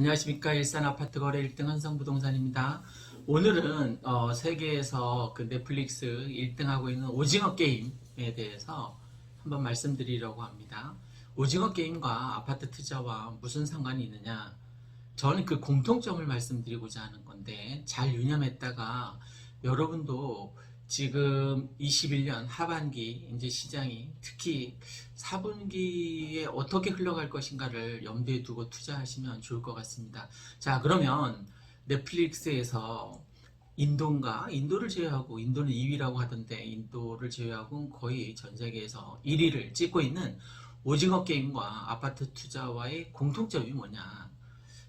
안녕하십니까. 일산 아파트 거래 1등 한성부동산입니다. 오늘은 세계에서 그 넷플릭스 1등하고 있는 오징어 게임에 대해서 한번 말씀드리려고 합니다. 오징어 게임과 아파트 투자와 무슨 상관이 있느냐? 저는 그 공통점을 말씀드리고자 하는 건데 잘 유념했다가 여러분도 지금 21년 하반기 이제 시장이 특히 4분기에 어떻게 흘러갈 것인가를 염두에 두고 투자하시면 좋을 것 같습니다. 자, 그러면 넷플릭스에서 인도를 제외하고, 인도는 2위라고 하던데 인도를 제외하고 거의 전 세계에서 1위를 찍고 있는 오징어 게임과 아파트 투자와의 공통점이 뭐냐?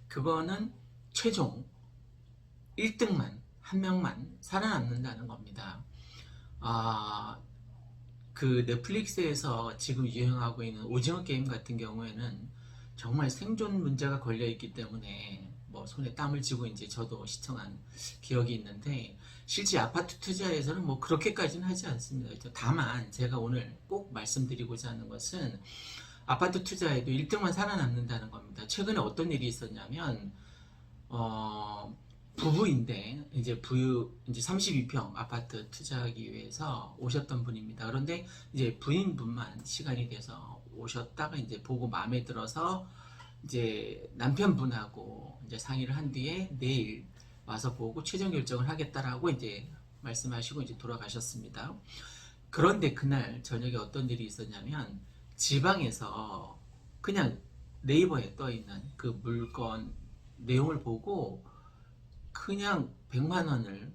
그거는 최종 1등만 한 명만 살아남는다는 겁니다. 아, 그 넷플릭스에서 지금 유행하고 있는 오징어 게임 같은 경우에는 정말 생존 문제가 걸려 있기 때문에 뭐 손에 땀을 쥐고 이제 저도 시청한 기억이 있는데 실제 아파트 투자에서는 뭐 그렇게까지는 하지 않습니다. 다만 제가 오늘 꼭 말씀드리고자 하는 것은 아파트 투자에도 1등만 살아남는다는 겁니다. 최근에 어떤 일이 있었냐면 부부인데 이제 32평 아파트 투자하기 위해서 오셨던 분입니다. 그런데 이제 부인분만 시간이 돼서 오셨다가 이제 보고 마음에 들어서 이제 남편분하고 이제 상의를 한 뒤에 내일 와서 보고 최종 결정을 하겠다라고 이제 말씀하시고 이제 돌아가셨습니다. 그런데 그날 저녁에 어떤 일이 있었냐면 지방에서 그냥 네이버에 떠 있는 그 물건 내용을 보고 그냥 100만 원을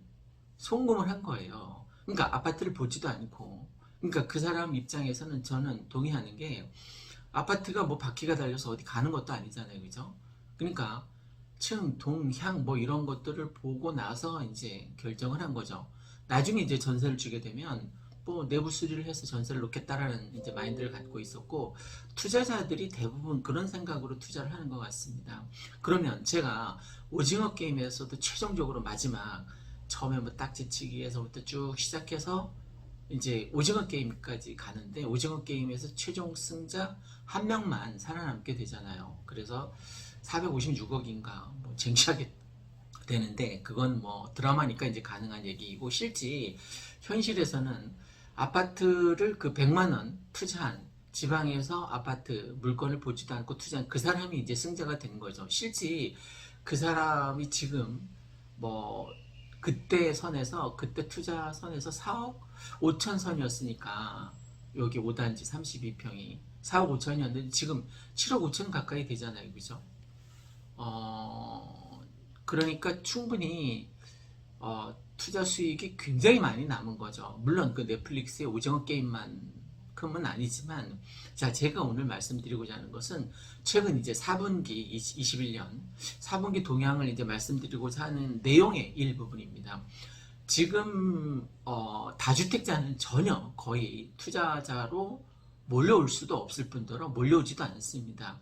송금을 한 거예요. 그러니까 아파트를 보지도 않고. 그러니까 그 사람 입장에서는 저는 동의하는 게 아파트가 뭐 바퀴가 달려서 어디 가는 것도 아니잖아요. 그죠? 그러니까 층, 동, 향 뭐 이런 것들을 보고 나서 이제 결정을 한 거죠. 나중에 이제 전세를 주게 되면 뭐 내부 수리를 해서 전세를 놓겠다라는 이제 마인드를 갖고 있었고 투자자들이 대부분 그런 생각으로 투자를 하는 것 같습니다. 그러면 제가 오징어 게임에서도 최종적으로 마지막 처음에 뭐 딱지치기에서부터 쭉 시작해서 이제 오징어 게임까지 가는데 오징어 게임에서 최종 승자 한 명만 살아남게 되잖아요. 그래서 456억인가 뭐 쟁취하게 되는데 그건 뭐 드라마니까 이제 가능한 얘기이고 실제 현실에서는 아파트를 그 100만 원 투자한 지방에서 아파트 물건을 보지도 않고 투자한 그 사람이 이제 승자가 된 거죠. 실제 그 사람이 지금 뭐 그때 투자 선에서 4억 5천 선이었으니까 여기 5단지 32평이 4억 5천이었는데 지금 7억 5천 가까이 되잖아요. 그죠? 그러니까 충분히 투자 수익이 굉장히 많이 남은 거죠. 물론 그 넷플릭스의 오징어 게임만큼은 아니지만 자, 제가 오늘 말씀드리고자 하는 것은 최근 이제 4분기 21년 4분기 동향을 이제 말씀드리고자 하는 내용의 일부분입니다. 지금 다주택자는 전혀 거의 투자자로 몰려올 수도 없을 뿐더러 몰려오지도 않습니다.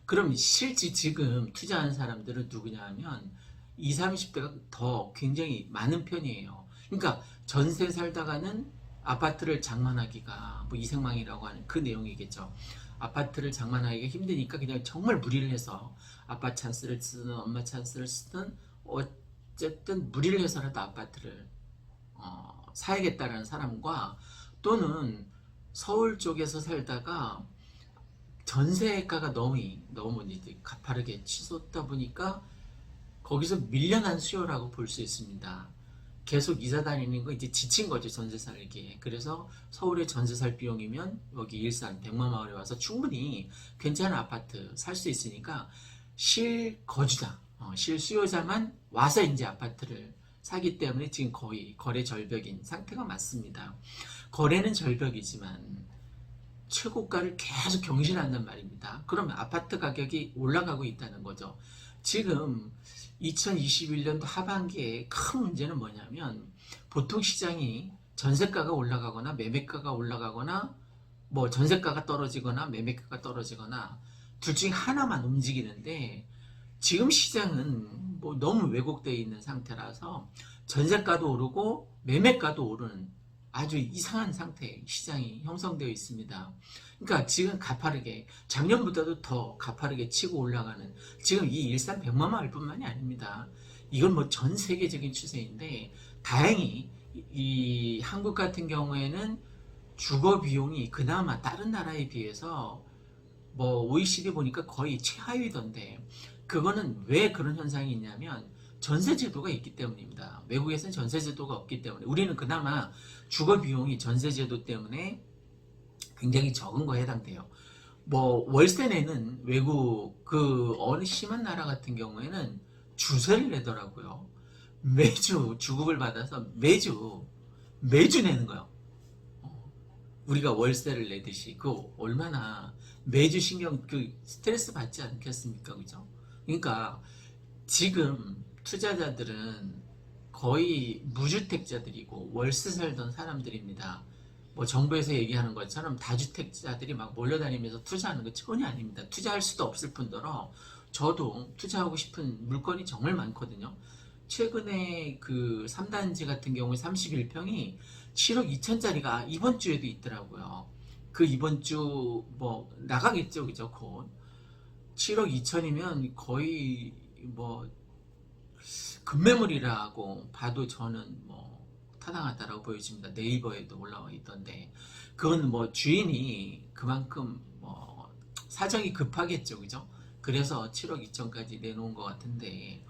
그럼 실제 지금 투자하는 사람들은 누구냐 하면 20, 30대가 더 굉장히 많은 편이에요. 그러니까 전세 살다가는 아파트를 장만하기가 뭐 이생망이라고 하는 그 내용이겠죠. 아파트를 장만하기가 힘드니까 그냥 정말 무리를 해서 아빠 찬스를 쓰든 엄마 찬스를 쓰든 어쨌든 무리를 해서라도 아파트를 사야겠다는 사람과 또는 서울 쪽에서 살다가 전세가가 너무 이제 가파르게 치솟다 보니까 거기서 밀려난 수요라고 볼 수 있습니다. 계속 이사 다니는 거 이제 지친 거죠, 전세 살기에. 그래서 서울에 전세 살 비용이면 여기 일산 백마마을에 와서 충분히 괜찮은 아파트 살 수 있으니까 실거주자, 실수요자만 와서 이제 아파트를 사기 때문에 지금 거의 거래 절벽인 상태가 맞습니다. 거래는 절벽이지만 최고가를 계속 경신한단 말입니다. 그러면 아파트 가격이 올라가고 있다는 거죠. 지금 2021년도 하반기에 큰 문제는 뭐냐면 보통 시장이 전세가가 올라가거나 매매가가 올라가거나 뭐 전세가가 떨어지거나 매매가가 떨어지거나 둘 중에 하나만 움직이는데 지금 시장은 뭐 너무 왜곡되어 있는 상태라서 전세가도 오르고 매매가도 오르는 아주 이상한 상태 시장이 형성되어 있습니다. 그러니까 지금 가파르게 작년보다도 더 가파르게 치고 올라가는 지금 이 일산 백마 마을뿐만이 아닙니다. 이건 뭐 전 세계적인 추세인데 다행히 이 한국 같은 경우에는 주거 비용이 그나마 다른 나라에 비해서 뭐 OECD 보니까 거의 최하위던데 그거는 왜 그런 현상이 있냐면 전세 제도가 있기 때문입니다. 외국에서는 전세 제도가 없기 때문에 우리는 그나마 주거 비용이 전세 제도 때문에 굉장히 적은 거에 해당돼요. 뭐 월세 내는 외국 그 어느 심한 나라 같은 경우에는 주세를 내더라고요. 매주 주급을 받아서 매주 내는 거예요. 우리가 월세를 내듯이 그 얼마나 매주 신경 그 스트레스 받지 않겠습니까, 그죠? 그러니까 지금 투자자들은 거의 무주택자들이고 월세 살던 사람들입니다. 뭐 정부에서 얘기하는 것처럼 다주택자들이 막 몰려다니면서 투자하는 거 전혀 아닙니다. 투자할 수도 없을 뿐더러 저도 투자하고 싶은 물건이 정말 많거든요. 최근에 그 3단지 같은 경우에 31평이 7억 2천짜리가 이번 주에도 있더라고요. 그 이번 주 뭐 나가겠죠, 그죠? 곧 7억 2천이면 거의 뭐 급매물이라고 봐도 저는 뭐 타당하다라고 보여집니다. 네이버에도 올라와 있던데 그건 뭐 주인이 그만큼 뭐 사정이 급하겠죠, 그죠? 그래서 7억 2천까지 내놓은 것 같은데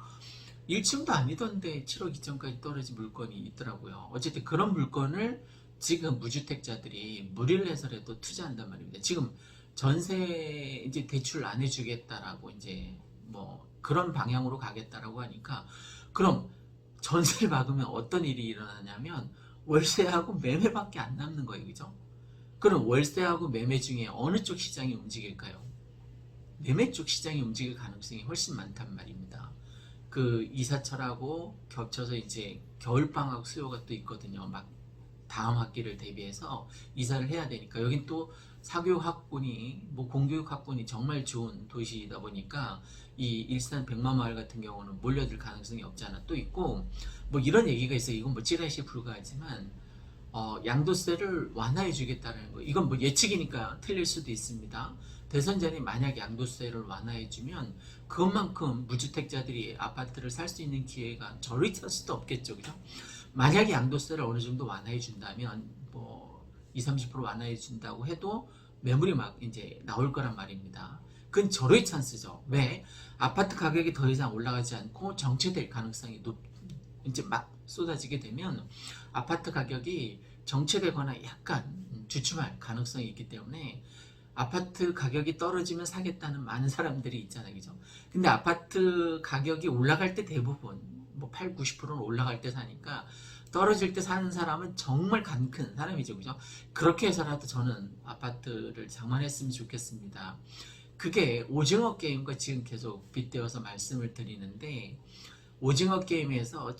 1층도 아니던데 7억 2천까지 떨어진 물건이 있더라고요. 어쨌든 그런 물건을 지금 무주택자들이 무리를 해서라도 투자한단 말입니다. 지금 전세 이제 대출 안 해주겠다라고 이제 뭐 그런 방향으로 가겠다라고 하니까 그럼 전세를 받으면 어떤 일이 일어나냐면 월세하고 매매밖에 안 남는 거예요, 그죠? 그럼 월세하고 매매 중에 어느 쪽 시장이 움직일까요? 매매 쪽 시장이 움직일 가능성이 훨씬 많단 말입니다. 그 이사철하고 겹쳐서 이제 겨울방학 수요가 또 있거든요. 막 다음 학기를 대비해서 이사를 해야 되니까 여긴 또 사교육 학군이 뭐 공교육 학군이 정말 좋은 도시이다 보니까 이 일산 백마마을 같은 경우는 몰려들 가능성이 없지 않아 또 있고 뭐 이런 얘기가 있어요. 이건 뭐 찌라시에 불과하지만 양도세를 완화해 주겠다는 거. 이건 뭐 예측이니까 틀릴 수도 있습니다. 대선 전에 만약 양도세를 완화해 주면 그것만큼 무주택자들이 아파트를 살 수 있는 기회가 저리 찰 수도 없겠죠. 그죠? 만약에 양도세를 어느 정도 완화해 준다면 뭐 20, 30% 완화해 준다고 해도 매물이 막 이제 나올 거란 말입니다. 그건 절호의 찬스죠. 왜? 아파트 가격이 더 이상 올라가지 않고 정체될 가능성이 이제 막 쏟아지게 되면 아파트 가격이 정체되거나 약간 주춤할 가능성이 있기 때문에 아파트 가격이 떨어지면 사겠다는 많은 사람들이 있잖아요, 그죠? 근데 아파트 가격이 올라갈 때 대부분 뭐 8, 90%는 올라갈 때 사니까 떨어질 때 사는 사람은 정말 간큰 사람이죠, 그죠? 그렇게 해서라도 저는 아파트를 장만했으면 좋겠습니다. 그게 오징어 게임과 지금 계속 빗대어서 말씀을 드리는데 오징어 게임에서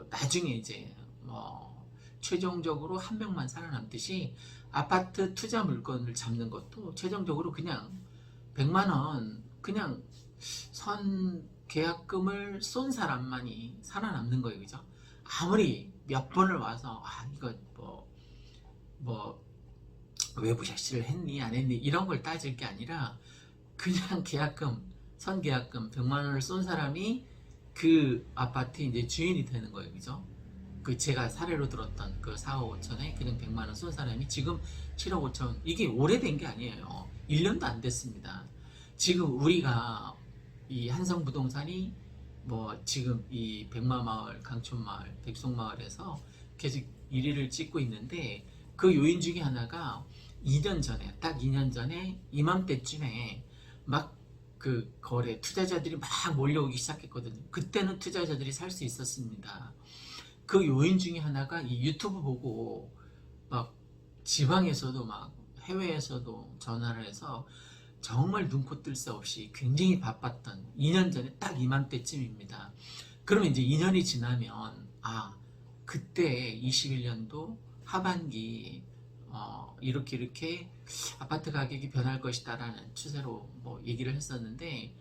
나중에 이제 뭐 최종적으로 한 명만 살아남듯이 아파트 투자 물건을 잡는 것도 최종적으로 그냥 100만 원 그냥 선 계약금을 쏜 사람만이 살아남는 거예요, 그죠? 아무리 몇 번을 와서 이거 뭐 외부 샤시를 했니 안 했니 이런 걸 따질 게 아니라 그냥 계약금 선 계약금 100만 원을 쏜 사람이 그 아파트 이제 주인이 되는 거예요, 그죠? 그 제가 사례로 들었던 그 4억 5천에 그냥 100만 원 쏜 사람이 지금 7억 5천 이게 오래된 게 아니에요. 1년도 안 됐습니다. 지금 우리가 이 한성부동산이 뭐 지금 이 백마마을, 강촌마을, 백송마을에서 계속 1위를 찍고 있는데 그 요인 중에 하나가 2년 전에 딱 2년 전에 이맘때쯤에 막 그 거래 투자자들이 막 몰려오기 시작했거든요. 그때는 투자자들이 살 수 있었습니다. 그 요인 중에 하나가 이 유튜브 보고 막 지방에서도 막 해외에서도 전화를 해서 정말 눈코 뜰 새 없이 굉장히 바빴던 2년 전에 딱 이맘때쯤입니다. 그러면 이제 2년이 지나면 그때 21년도 하반기 이렇게 아파트 가격이 변할 것이다라는 추세로 뭐 얘기를 했었는데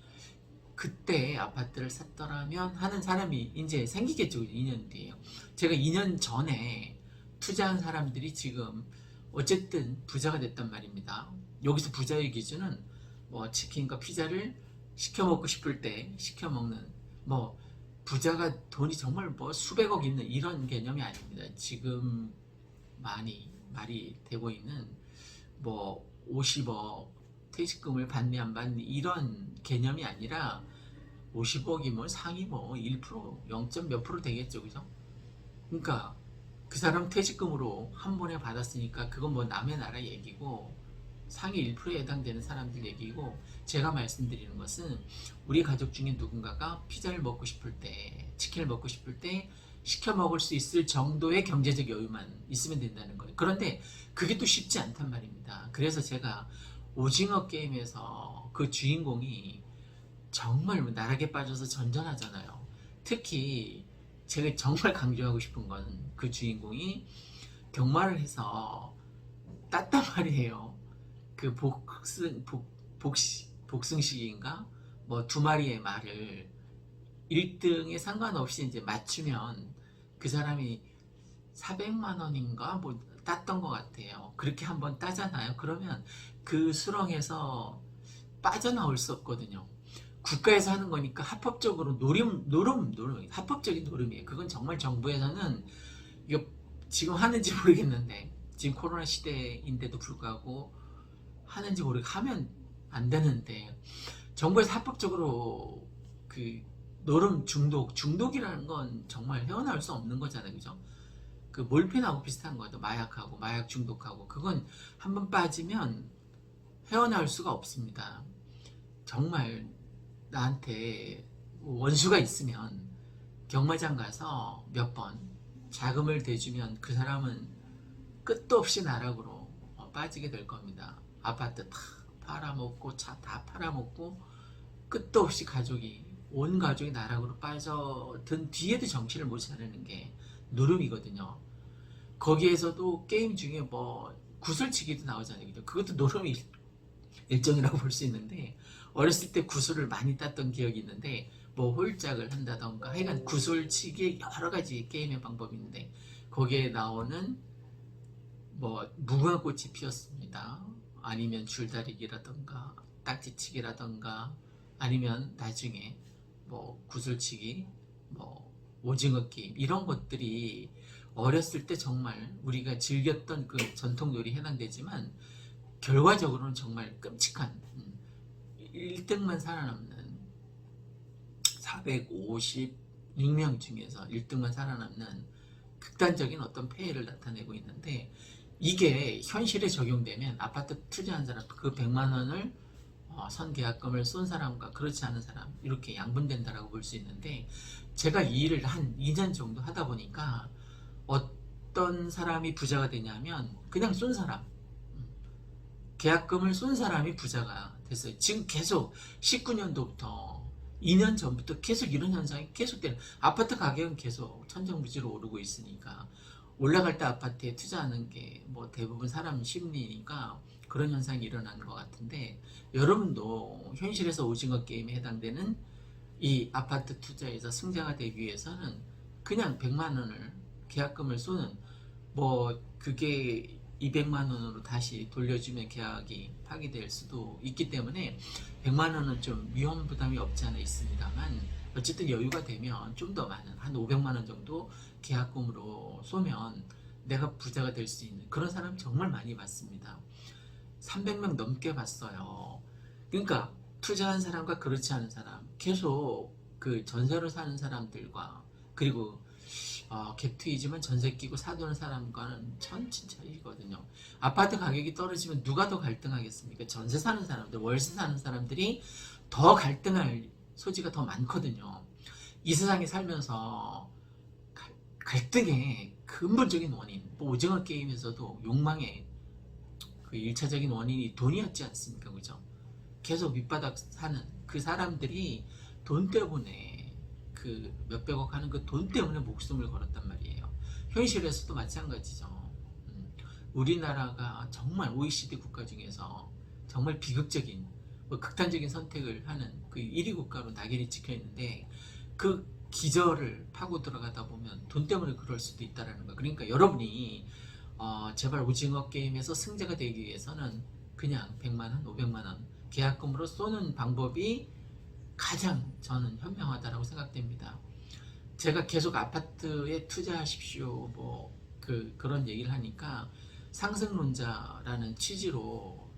그때 아파트를 샀더라면 하는 사람이 이제 생기겠죠. 2년 뒤에요. 제가 2년 전에 투자한 사람들이 지금 어쨌든 부자가 됐단 말입니다. 여기서 부자의 기준은 뭐 치킨과 피자를 시켜 먹고 싶을 때 시켜 먹는, 뭐 부자가 돈이 정말 뭐 수백억 있는 이런 개념이 아닙니다. 지금 많이 말이 되고 있는 뭐 50억 퇴직금을 받니 안 받니 이런 개념이 아니라 50억이 뭐 상위 뭐 1%, 0. 몇 프로 되겠죠, 그죠? 그러니까 그 사람 퇴직금으로 한 번에 받았으니까 그건 뭐 남의 나라 얘기고 상위 1%에 해당되는 사람들 얘기고, 제가 말씀드리는 것은 우리 가족 중에 누군가가 피자를 먹고 싶을 때, 치킨을 먹고 싶을 때 시켜 먹을 수 있을 정도의 경제적 여유만 있으면 된다는 거예요. 그런데 그게 또 쉽지 않단 말입니다. 그래서 제가 오징어 게임에서 그 주인공이 정말 나락에 빠져서 전전하잖아요. 특히 제가 정말 강조하고 싶은 건 그 주인공이 경마를 해서 땄단 말이에요. 그 복승식인가? 뭐 두 마리의 말을 1등에 상관없이 이제 맞추면 그 사람이 400만 원인가 뭐 땄던 것 같아요. 그렇게 한번 따잖아요. 그러면 그 수렁에서 빠져나올 수 없거든요. 국가에서 하는 거니까 합법적으로 노름, 합법적인 노름이에요. 그건 정말 정부에서는 이거 지금 하는지 모르겠는데, 지금 코로나 시대인데도 불구하고 하는지 모르겠고, 하면 안 되는데, 정부에서 합법적으로 그 노름 중독이라는 건 정말 헤어나올 수 없는 거잖아요, 그죠? 그 몰핀하고 비슷한 거죠. 마약하고 마약 중독하고 그건 한번 빠지면 헤어나올 수가 없습니다. 정말 나한테 원수가 있으면 경마장 가서 몇 번 자금을 대주면 그 사람은 끝도 없이 나락으로 빠지게 될 겁니다. 아파트 다 팔아먹고 차 다 팔아먹고 끝도 없이 온 가족이 나락으로 빠져든 뒤에도 정신을 못 차리는 게 노름이거든요. 거기에서도 게임 중에 뭐 구슬치기도 나오잖아요. 그죠? 그것도 노름이 일종이라고 볼 수 있는데, 어렸을 때 구슬을 많이 땄던 기억이 있는데, 뭐 홀짝을 한다던가 하여간 구슬치기에 여러 가지 게임의 방법이 있는데, 거기에 나오는 뭐 무궁화꽃이 피었습니다. 아니면 줄다리기라던가 딱지치기라던가, 아니면 나중에 뭐 구슬치기, 뭐 오징어 게임, 이런 것들이 어렸을 때 정말 우리가 즐겼던 그 전통놀이에 해당되지만, 결과적으로는 정말 끔찍한 1등만 살아남는 456명 중에서 1등만 살아남는 극단적인 어떤 폐해를 나타내고 있는데, 이게 현실에 적용되면 아파트 투자한 사람 그 100만 원을 선계약금을 쏜 사람과 그렇지 않은 사람 이렇게 양분된다라고 볼 수 있는데, 제가 이 일을 한 2년 정도 하다 보니까 어떤 사람이 부자가 되냐면 그냥 쏜 사람, 계약금을 쏜 사람이 부자가 됐어요. 지금 계속 19년도부터 2년 전부터 계속 이런 현상이 계속돼요. 아파트 가격은 계속 천정부지로 오르고 있으니까 올라갈 때 아파트에 투자하는 게 뭐 대부분 사람 심리니까 그런 현상이 일어나는 것 같은데, 여러분도 현실에서 오징어 게임에 해당되는 이 아파트 투자에서 승자가 되기 위해서는 그냥 100만 원을 계약금을 쏘는, 뭐 그게 200만 원으로 다시 돌려주면 계약이 파기될 수도 있기 때문에 100만 원은 좀 위험 부담이 없지 않아 있습니다만, 어쨌든 여유가 되면 좀 더 많은 한 500만 원 정도 계약금으로 쏘면 내가 부자가 될 수 있는 그런 사람 정말 많이 봤습니다. 300명 넘게 봤어요. 그러니까 투자한 사람과 그렇지 않은 사람, 계속 그 전세로 사는 사람들과, 그리고 갭 투이지만 전세 끼고 사두는 사람과는 천진 차이거든요. 아파트 가격이 떨어지면 누가 더 갈등하겠습니까? 전세 사는 사람들, 월세 사는 사람들이 더 갈등할 소지가 더 많거든요. 이 세상에 살면서 갈등의 근본적인 원인, 뭐 오징어 게임에서도 욕망의 그 1차적인 원인이 돈이었지 않습니까? 그죠? 계속 밑바닥 사는 그 사람들이 돈 때문에 그 몇백억 하는 그 돈 때문에 목숨을 걸었단 말이에요. 현실에서도 마찬가지죠. 우리나라가 정말 OECD 국가 중에서 정말 비극적인, 뭐 극단적인 선택을 하는 그 1위 국가로 낙인이 찍혀 있는데, 그 기절을 파고 들어가다 보면 돈 때문에 그럴 수도 있다라는 거. 그러니까 여러분이 제발 오징어 게임에서 승자가 되기 위해서는 그냥 100만원, 500만원 계약금으로 쏘는 방법이 가장 저는 현명하다라고 생각됩니다. 제가 계속 아파트에 투자하십시오 그런 얘기를 하니까 상승론자라는 취지로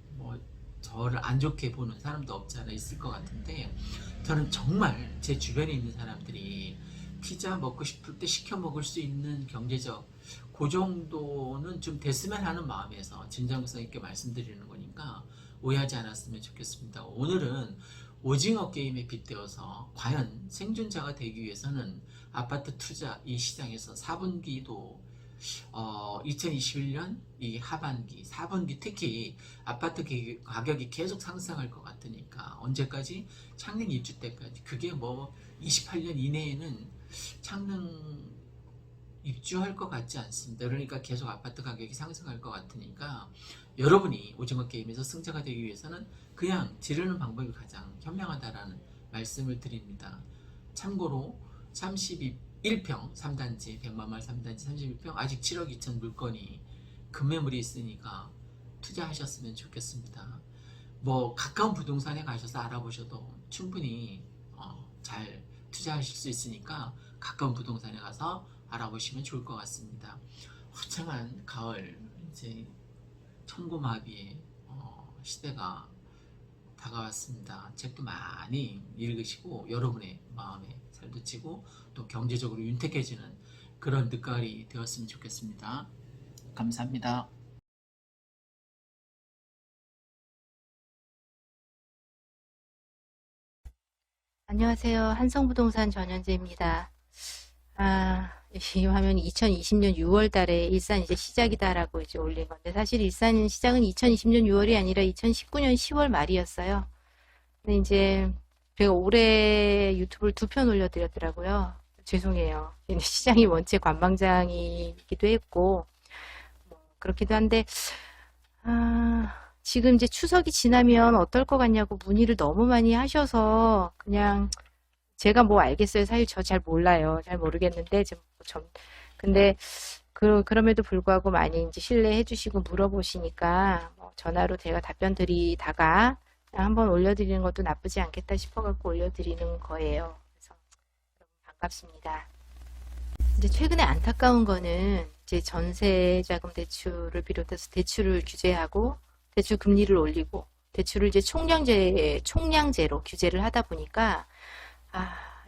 저를 안 좋게 보는 사람도 없지 않아 있을 것 같은데, 저는 정말 제 주변에 있는 사람들이 피자 먹고 싶을 때 시켜 먹을 수 있는 경제적 그 정도는 좀 됐으면 하는 마음에서 진정성 있게 말씀드리는 거니까 오해하지 않았으면 좋겠습니다. 오늘은 오징어 게임에 빗대어서 과연 생존자가 되기 위해서는 아파트 투자 이 시장에서 4분기도 2021년 이 하반기, 4분기 특히 아파트 가격이 계속 상승할 것 같으니까 언제까지? 창릉 입주 때까지. 그게 28년 이내에는 창릉 입주할 것 같지 않습니다. 그러니까 계속 아파트 가격이 상승할 것 같으니까 여러분이 오징어 게임에서 승자가 되기 위해서는 그냥 지르는 방법이 가장 현명하다라는 말씀을 드립니다. 참고로 31평 3단지 100만마을 3단지 31평 아직 7억 2천 물건이 급매물이 있으니까 투자하셨으면 좋겠습니다. 가까운 부동산에 가셔서 알아보셔도 충분히 잘 투자하실 수 있으니까 가까운 부동산에 가서 알아보시면 좋을 것 같습니다. 화창한 가을, 이제 천고마비의 시대가 다가왔습니다. 책도 많이 읽으시고 여러분의 마음에 살붙이고 또 경제적으로 윤택해지는 그런 늦가을이 되었으면 좋겠습니다. 감사합니다. 안녕하세요. 한성부동산 전현재입니다. 이 화면이 2020년 6월 달에 일산 이제 시작이다라고 이제 올린 건데, 사실 일산 시작은 2020년 6월이 아니라 2019년 10월 말이었어요. 근데 이제 제가 올해 유튜브를 2편 올려드렸더라고요. 죄송해요. 시장이 원체 관망장이기도 했고, 그렇기도 한데, 지금 이제 추석이 지나면 어떨 것 같냐고 문의를 너무 많이 하셔서 그냥 제가 알겠어요. 사실 저 잘 몰라요. 잘 모르겠는데 근데 그럼에도 불구하고 많이 이제 신뢰해 주시고 물어보시니까 전화로 제가 답변 드리다가 그냥 한번 올려드리는 것도 나쁘지 않겠다 싶어갖고 올려드리는 거예요. 그래서 반갑습니다. 이제 최근에 안타까운 거는 이제 전세자금 대출을 비롯해서 대출을 규제하고 대출 금리를 올리고 대출을 이제 총량제로 규제를 하다 보니까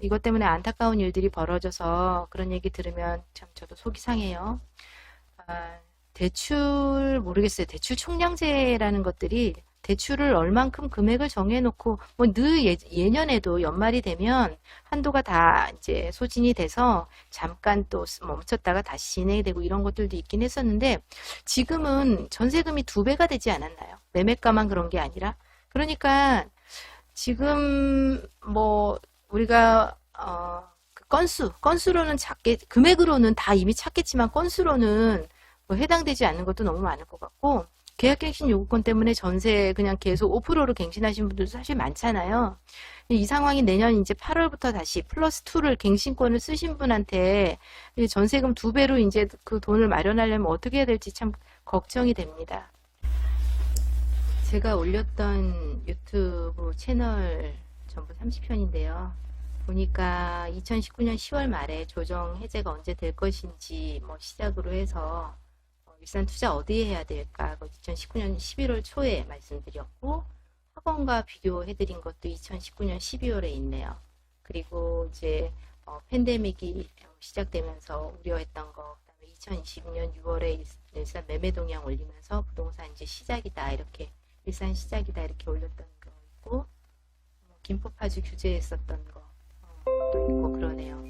이것 때문에 안타까운 일들이 벌어져서 그런 얘기 들으면 참 저도 속이 상해요. 대출 모르겠어요. 대출 총량제라는 것들이 대출을 얼만큼 금액을 정해놓고 늘 예년에도 연말이 되면 한도가 다 이제 소진이 돼서 잠깐 또 멈췄다가 다시 진행이 되고 이런 것들도 있긴 했었는데, 지금은 전세금이 2배가 되지 않았나요? 매매가만 그런 게 아니라. 그러니까 지금 우리가 건수로는 금액으로는 다 이미 찾겠지만 건수로는 해당되지 않는 것도 너무 많을 것 같고, 계약갱신 요구권 때문에 전세 그냥 계속 5%로 갱신하신 분들도 사실 많잖아요. 이 상황이 내년 이제 8월부터 다시 플러스 2를 갱신권을 쓰신 분한테 전세금 2배로 이제 그 돈을 마련하려면 어떻게 해야 될지 참 걱정이 됩니다. 제가 올렸던 유튜브 채널 전부 30편인데요. 보니까 2019년 10월 말에 조정 해제가 언제 될 것인지 시작으로 해서 일산 투자 어디에 해야 될까 2019년 11월 초에 말씀드렸고, 학원과 비교해드린 것도 2019년 12월에 있네요. 그리고 이제 팬데믹이 시작되면서 우려했던 거, 그다음에 2020년 6월에 일산 매매 동향 올리면서 부동산 이제 시작이다 이렇게 일산 시작이다 이렇게 올렸던 거 있고, 김포 파주 규제했었던 것도 있고 그러네요.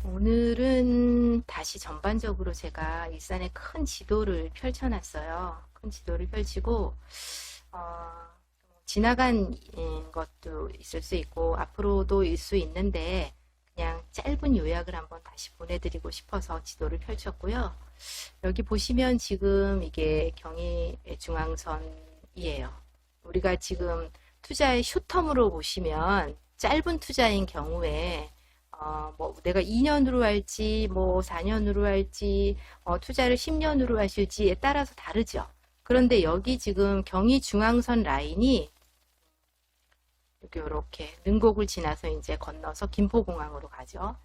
오늘은 다시 전반적으로 제가 일산의 큰 지도를 펼쳐놨어요. 큰 지도를 펼치고 지나간 것도 있을 수 있고 앞으로도 일 수 있는데 그냥 짧은 요약을 한번 다시 보내드리고 싶어서 지도를 펼쳤고요. 여기 보시면 지금 이게 경의중앙선이에요. 우리가 지금 투자의 숏텀으로 보시면 짧은 투자인 경우에 뭐 내가 2년으로 할지 뭐 4년으로 할지 투자를 10년으로 하실지에 따라서 다르죠. 그런데 여기 지금 경의중앙선 라인이 이렇게 능곡을 지나서 이제 건너서 김포공항으로 가죠.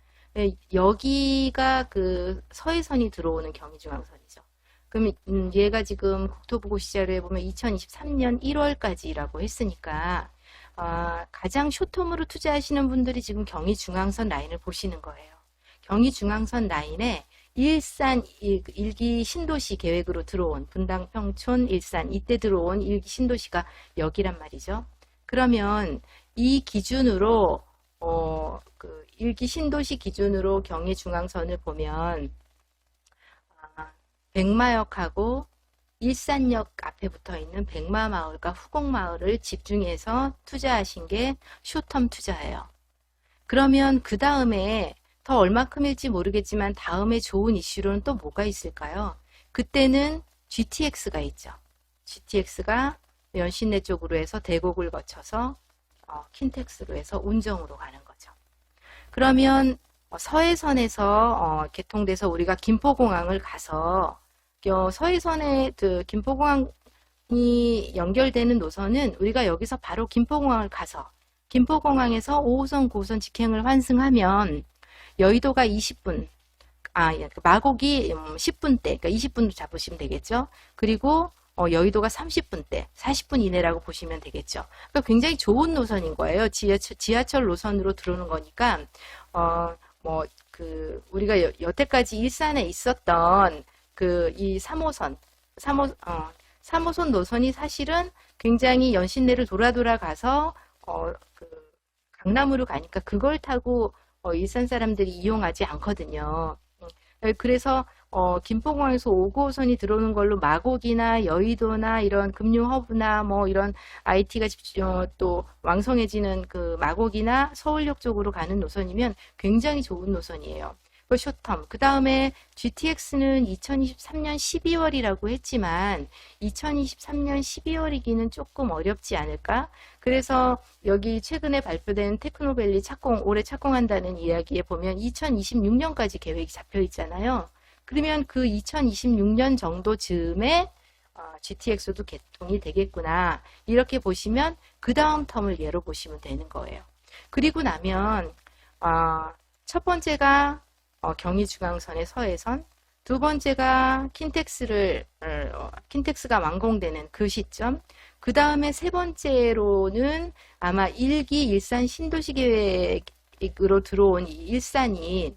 여기가 그 서해선이 들어오는 경의중앙선이죠. 그럼 얘가 지금 국토보고 시절에 보면 2023년 1월까지라고 했으니까 가장 쇼텀으로 투자하시는 분들이 지금 경의중앙선 라인을 보시는 거예요. 경의중앙선 라인에 일산 일기 신도시 계획으로 들어온 분당, 평촌, 일산 이때 들어온 일기 신도시가 여기란 말이죠. 그러면 이 기준으로 그 일기 신도시 기준으로 경의중앙선을 보면 백마역하고 일산역 앞에 붙어 있는 백마마을과 후곡마을을 집중해서 투자하신 게 쇼텀 투자예요. 그러면 그 다음에 더 얼마큼일지 모르겠지만 다음에 좋은 이슈로는 또 뭐가 있을까요? 그때는 GTX가 있죠. GTX가 연신내 쪽으로 해서 대곡을 거쳐서 킨텍스로 해서 운정으로 가는 거죠. 그러면 서해선에서 개통돼서 우리가 김포공항을 가서 서해선에 그 김포공항이 연결되는 노선은 우리가 여기서 바로 김포공항을 가서 김포공항에서 5호선, 9호선 직행을 환승하면 여의도가 20분, 마곡이 10분대, 그러니까 20분 잡으시면 되겠죠. 그리고 여의도가 30분대, 40분 이내라고 보시면 되겠죠. 그러니까 굉장히 좋은 노선인 거예요. 지하철 노선으로 들어오는 거니까, 우리가 여태까지 일산에 있었던 이 3호선, 3호선 노선이 사실은 굉장히 연신내를 돌아 가서, 강남으로 가니까 그걸 타고 일산 사람들이 이용하지 않거든요. 그래서 김포공항에서 5호선이 들어오는 걸로 마곡이나 여의도나 이런 금융 허브나 뭐 이런 IT가 또 왕성해지는 그 마곡이나 서울역 쪽으로 가는 노선이면 굉장히 좋은 노선이에요. 그 쇼텀. 그 다음에 GTX는 2023년 12월이라고 했지만 2023년 12월이기는 조금 어렵지 않을까? 그래서 여기 최근에 발표된 테크노밸리 올해 착공한다는 이야기에 보면 2026년까지 계획이 잡혀 있잖아요. 그러면 그 2026년 정도 즈음에 GTX도 개통이 되겠구나. 이렇게 보시면 그 다음 텀을 예로 보시면 되는 거예요. 그리고 나면 첫 번째가 경의중앙선의 서해선, 두 번째가 킨텍스가 완공되는 그 시점, 그 다음에 세 번째로는 아마 일기 일산 신도시 계획으로 들어온 이 일산이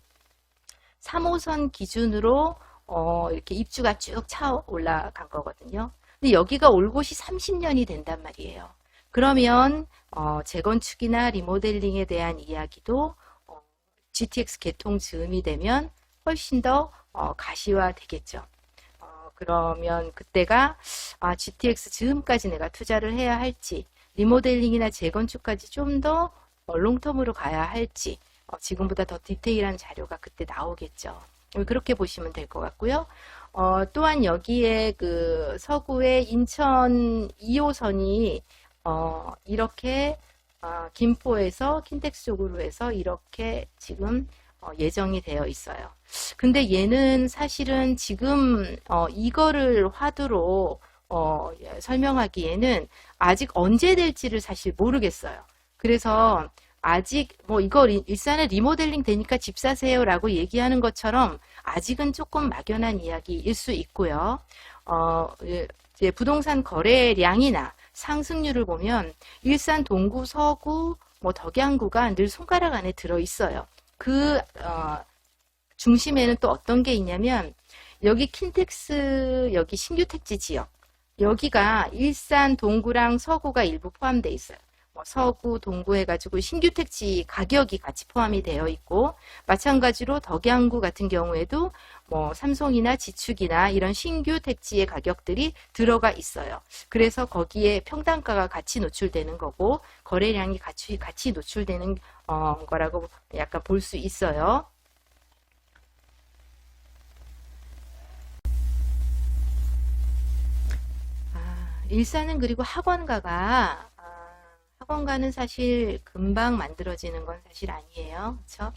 3호선 기준으로 이렇게 입주가 쭉 차 올라간 거거든요. 근데 여기가 올 곳이 30년이 된단 말이에요. 그러면 재건축이나 리모델링에 대한 이야기도 GTX 개통 즈음이 되면 훨씬 더 가시화 되겠죠. 그러면 그때가 GTX 즈음까지 내가 투자를 해야 할지, 리모델링이나 재건축까지 좀 더 롱텀으로 가야 할지, 지금보다 더 디테일한 자료가 그때 나오겠죠. 그렇게 보시면 될 것 같고요. 또한 여기에 그 서구의 인천 2호선이 이렇게 김포에서 킨텍스 쪽으로 해서 이렇게 지금 예정이 되어 있어요. 근데 얘는 사실은 지금 이거를 화두로 설명하기에는 아직 언제 될지를 사실 모르겠어요. 그래서 아직 뭐 이거 일산에 리모델링 되니까 집 사세요라고 얘기하는 것처럼 아직은 조금 막연한 이야기일 수 있고요. 이제 부동산 거래량이나 상승률을 보면 일산 동구, 서구, 뭐 덕양구가 늘 손가락 안에 들어 있어요. 그 중심에는 또 어떤 게 있냐면 여기 킨텍스 여기 신규 택지 지역 여기가 일산 동구랑 서구가 일부 포함되어 있어요. 뭐 서구, 동구 해가지고 신규 택지 가격이 같이 포함이 되어 있고 마찬가지로 덕양구 같은 경우에도 뭐 삼성이나 지축이나 이런 신규 택지의 가격들이 들어가 있어요. 그래서 거기에 평당가가 같이 노출되는 거고 거래량이 같이 노출되는 거라고 약간 볼 수 있어요. 일산은 그리고 학원가가 학원가는 사실 금방 만들어지는 건 사실 아니에요. 그렇죠?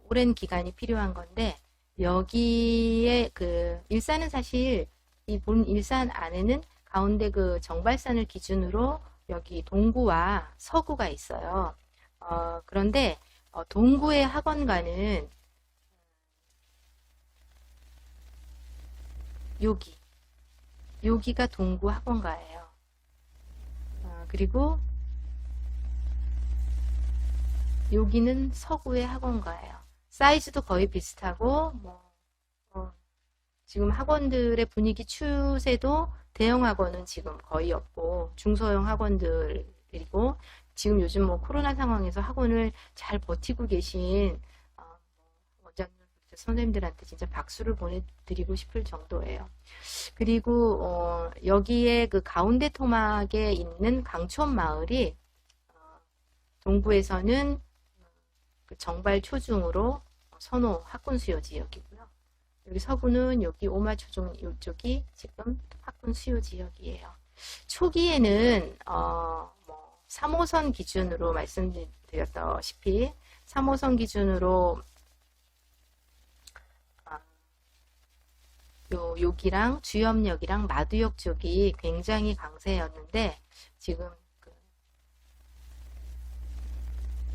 오랜 기간이 필요한 건데 여기에 그 일산은 사실 이 본 일산 안에는 가운데 그 정발산을 기준으로 여기 동구와 서구가 있어요. 그런데 동구의 학원가는 여기가 동구 학원가예요. 그리고 여기는 서구의 학원가예요. 사이즈도 거의 비슷하고 지금 학원들의 분위기 추세도 대형 학원은 지금 거의 없고 중소형 학원들이고 지금 요즘 뭐 코로나 상황에서 학원을 잘 버티고 계신 원장님 선생님들한테 진짜 박수를 보내드리고 싶을 정도예요. 그리고 여기에 그 가운데 토막에 있는 강촌 마을이 동구에서는 그 정발 초중으로 선호 학군 수요 지역이고요. 여기 서구는 여기 오마초중 이쪽이 지금 학군 수요 지역이에요. 초기에는 3호선 기준으로 말씀드렸다시피 3호선 기준으로 여기랑 주염역이랑 마두역 쪽이 굉장히 강세였는데 지금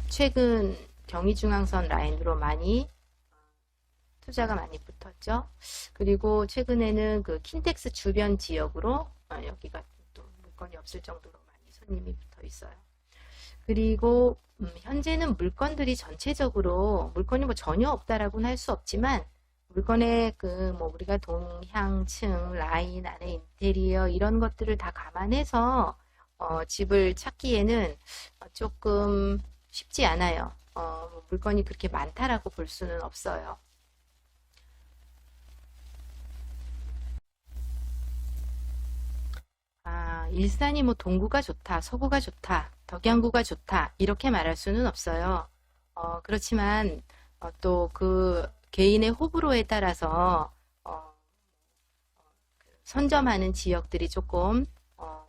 최근 경의중앙선 라인으로 많이 투자가 많이 붙었죠. 그리고 최근에는 그 킨텍스 주변 지역으로 여기가 또 물건이 없을 정도로 많이 손님이 붙어 있어요. 그리고 현재는 물건들이 전체적으로 물건이 뭐 전혀 없다라고는 할 수 없지만 물건의 그 뭐 우리가 동향층, 라인 안에 인테리어 이런 것들을 다 감안해서 집을 찾기에는 조금 쉽지 않아요. 물건이 그렇게 많다라고 볼 수는 없어요. 일산이 뭐 동구가 좋다, 서구가 좋다, 덕양구가 좋다 이렇게 말할 수는 없어요. 그렇지만 또 그 개인의 호불호에 따라서 선점하는 지역들이 조금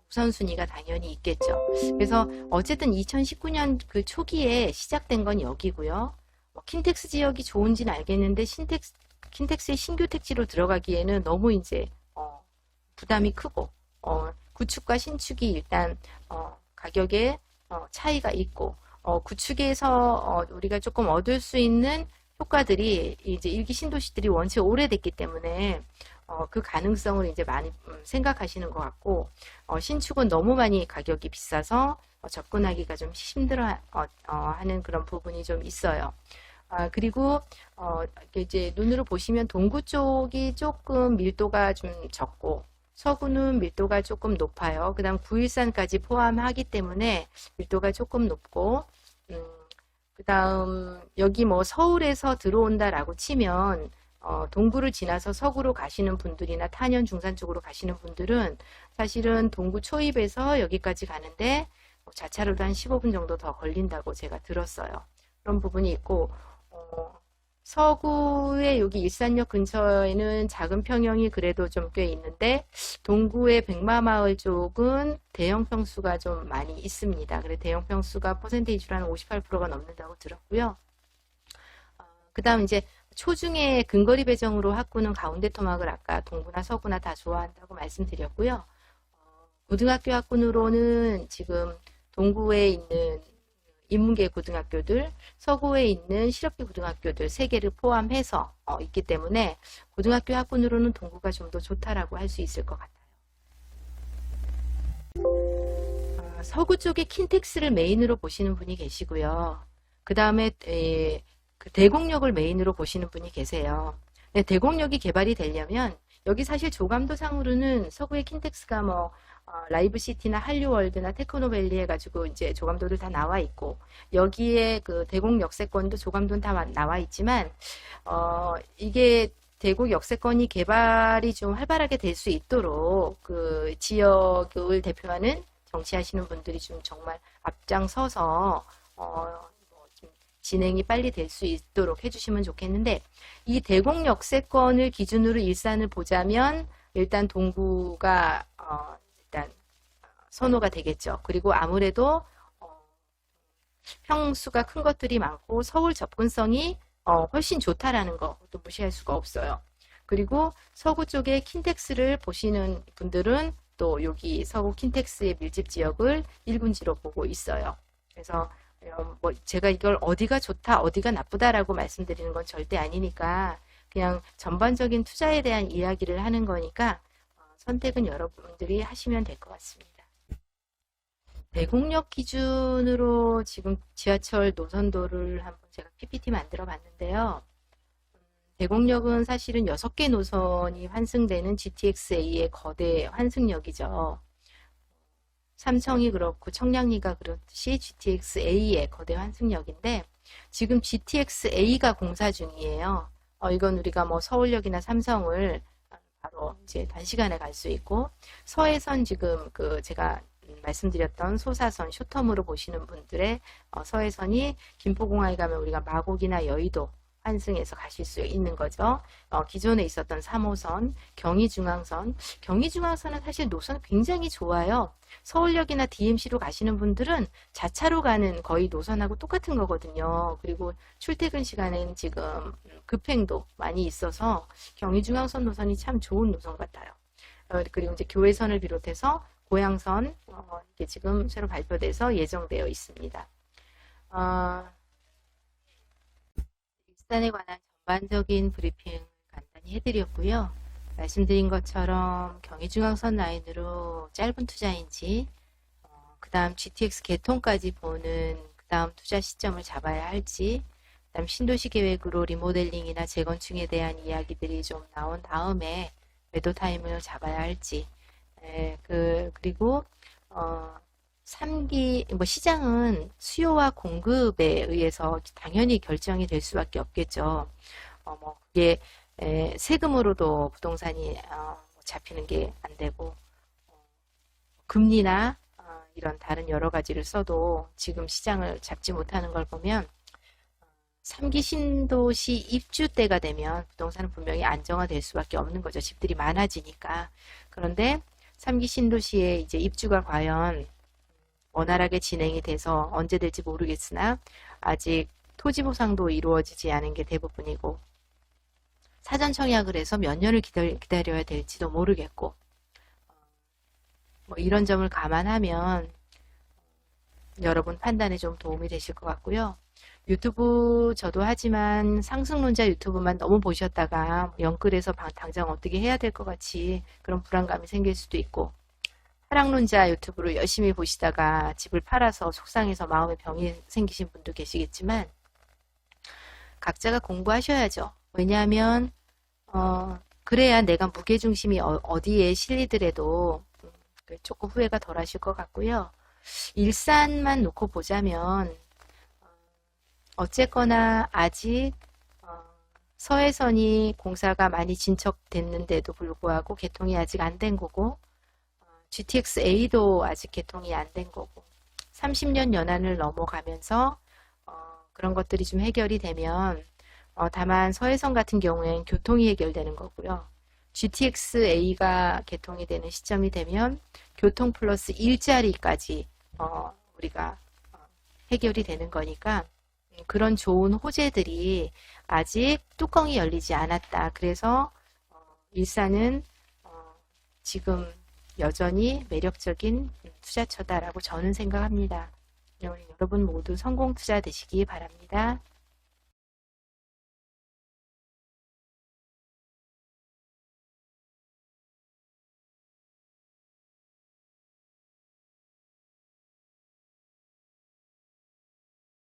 우선순위가 당연히 있겠죠. 그래서 어쨌든 2019년 그 초기에 시작된 건 여기고요. 킨텍스 지역이 좋은지는 알겠는데 킨텍스의 신규 택지로 들어가기에는 너무 이제 부담이 크고 구축과 신축이 일단 가격에 차이가 있고 구축에서 우리가 조금 얻을 수 있는 효과들이 이제 일기 신도시들이 원체 오래됐기 때문에 그 가능성을 이제 많이 생각하시는 것 같고 신축은 너무 많이 가격이 비싸서 접근하기가 좀 힘들어 하는 그런 부분이 좀 있어요. 그리고 이제 눈으로 보시면 동구 쪽이 조금 밀도가 좀 적고 서구는 밀도가 조금 높아요. 그 다음 구일산까지 포함하기 때문에 밀도가 조금 높고 그 다음 여기 뭐 서울에서 들어온다라고 치면 동구를 지나서 서구로 가시는 분들이나 탄현 중산 쪽으로 가시는 분들은 사실은 동구 초입에서 여기까지 가는데 자차로도 한 15분 정도 더 걸린다고 제가 들었어요. 그런 부분이 있고 서구의 여기 일산역 근처에는 작은 평형이 그래도 좀 꽤 있는데 동구의 백마마을 쪽은 대형 평수가 좀 많이 있습니다. 그래 대형 평수가 퍼센테이지로 한 58%가 넘는다고 들었고요. 그 다음 이제 초중에 근거리 배정으로 학구는 가운데 토막을 아까 동구나 서구나 다 좋아한다고 말씀드렸고요. 고등학교 학군으로는 지금 동구에 있는 인문계 고등학교들, 서구에 있는 실업계 고등학교들 3개를 포함해서 있기 때문에 고등학교 학군으로는 동구가 좀 더 좋다라고 할 수 있을 것 같아요. 서구 쪽에 킨텍스를 메인으로 보시는 분이 계시고요. 그 다음에 그 대곡역을 메인으로 보시는 분이 계세요. 대곡역이 개발이 되려면 여기 사실 조감도상으로는 서구의 킨텍스가 뭐 라이브시티나 한류월드나 테크노밸리 해가지고 이제 조감도들 다 나와 있고 여기에 그 대곡 역세권도 조감도는 다 나와 있지만 이게 대곡 역세권이 개발이 좀 활발하게 될 수 있도록 그 지역을 대표하는 정치하시는 분들이 좀 정말 앞장서서 좀 진행이 빨리 될 수 있도록 해주시면 좋겠는데 이 대곡 역세권을 기준으로 일산을 보자면 일단 동구가 일단 선호가 되겠죠. 그리고 아무래도 평수가 큰 것들이 많고 서울 접근성이 훨씬 좋다라는 것도 무시할 수가 없어요. 그리고 서구 쪽에 킨텍스를 보시는 분들은 또 여기 서구 킨텍스의 밀집 지역을 1군지로 보고 있어요. 그래서 뭐 제가 이걸 어디가 좋다, 어디가 나쁘다라고 말씀드리는 건 절대 아니니까 그냥 전반적인 투자에 대한 이야기를 하는 거니까 선택은 여러분들이 하시면 될 것 같습니다. 대곡역 기준으로 지금 지하철 노선도를 한번 제가 PPT 만들어 봤는데요. 대곡역은 사실은 6개 노선이 환승되는 GTX-A의 거대 환승역이죠. 삼청이 그렇고 청량리가 그렇듯이 GTX-A의 거대 환승역인데 지금 GTX-A가 공사 중이에요. 이건 우리가 뭐 서울역이나 삼성을 바로 이제 단시간에 갈 수 있고 서해선 지금 그 제가 말씀드렸던 소사선 쇼텀으로 보시는 분들의 서해선이 김포공항에 가면 우리가 마곡이나 여의도 환승해서 가실 수 있는 거죠. 기존에 있었던 3호선, 경의중앙선. 경의중앙선은 사실 노선 굉장히 좋아요. 서울역이나 DMC로 가시는 분들은 자차로 가는 거의 노선하고 똑같은 거거든요. 그리고 출퇴근 시간엔 지금 급행도 많이 있어서 경의중앙선 노선이 참 좋은 노선 같아요. 그리고 이제 교외선을 비롯해서 고양선, 이게 지금 새로 발표돼서 예정되어 있습니다. 일산에 관한 전반적인 브리핑 간단히 해드렸고요. 말씀드린 것처럼 경의중앙선 라인으로 짧은 투자인지 그 다음 GTX 개통까지 보는 그 다음 투자 시점을 잡아야 할지 그 다음 신도시 계획으로 리모델링이나 재건축에 대한 이야기들이 좀 나온 다음에 매도 타이밍을 잡아야 할지 그리고 3기 뭐 시장은 수요와 공급에 의해서 당연히 결정이 될 수밖에 없겠죠. 뭐 그게 세금으로도 부동산이 잡히는 게 안 되고 금리나 이런 다른 여러 가지를 써도 지금 시장을 잡지 못하는 걸 보면 3기 신도시 입주 때가 되면 부동산은 분명히 안정화될 수밖에 없는 거죠. 집들이 많아지니까. 그런데 3기 신도시에 이제 입주가 과연 원활하게 진행이 돼서 언제 될지 모르겠으나 아직 토지 보상도 이루어지지 않은 게 대부분이고 사전 청약을 해서 몇 년을 기다려야 될지도 모르겠고 뭐 이런 점을 감안하면 여러분 판단에 좀 도움이 되실 것 같고요. 유튜브 저도 하지만 상승론자 유튜브만 너무 보셨다가 영끌에서 당장 어떻게 해야 될 것 같이 그런 불안감이 생길 수도 있고 하락론자 유튜브를 열심히 보시다가 집을 팔아서 속상해서 마음에 병이 생기신 분도 계시겠지만 각자가 공부하셔야죠. 왜냐하면 그래야 내가 무게중심이 어디에 실리더라도 조금 후회가 덜 하실 것 같고요. 일산만 놓고 보자면 어쨌거나 아직 서해선이 공사가 많이 진척됐는데도 불구하고 개통이 아직 안 된 거고 GTX-A도 아직 개통이 안 된 거고 30년 연한을 넘어가면서 그런 것들이 좀 해결이 되면 다만 서해선 같은 경우엔 교통이 해결되는 거고요. GTX-A가 개통이 되는 시점이 되면 교통 플러스 일자리까지 우리가 해결이 되는 거니까 그런 좋은 호재들이 아직 뚜껑이 열리지 않았다. 그래서 일산은 지금 여전히 매력적인 투자처다라고 저는 생각합니다. 여러분 모두 성공 투자 되시기 바랍니다.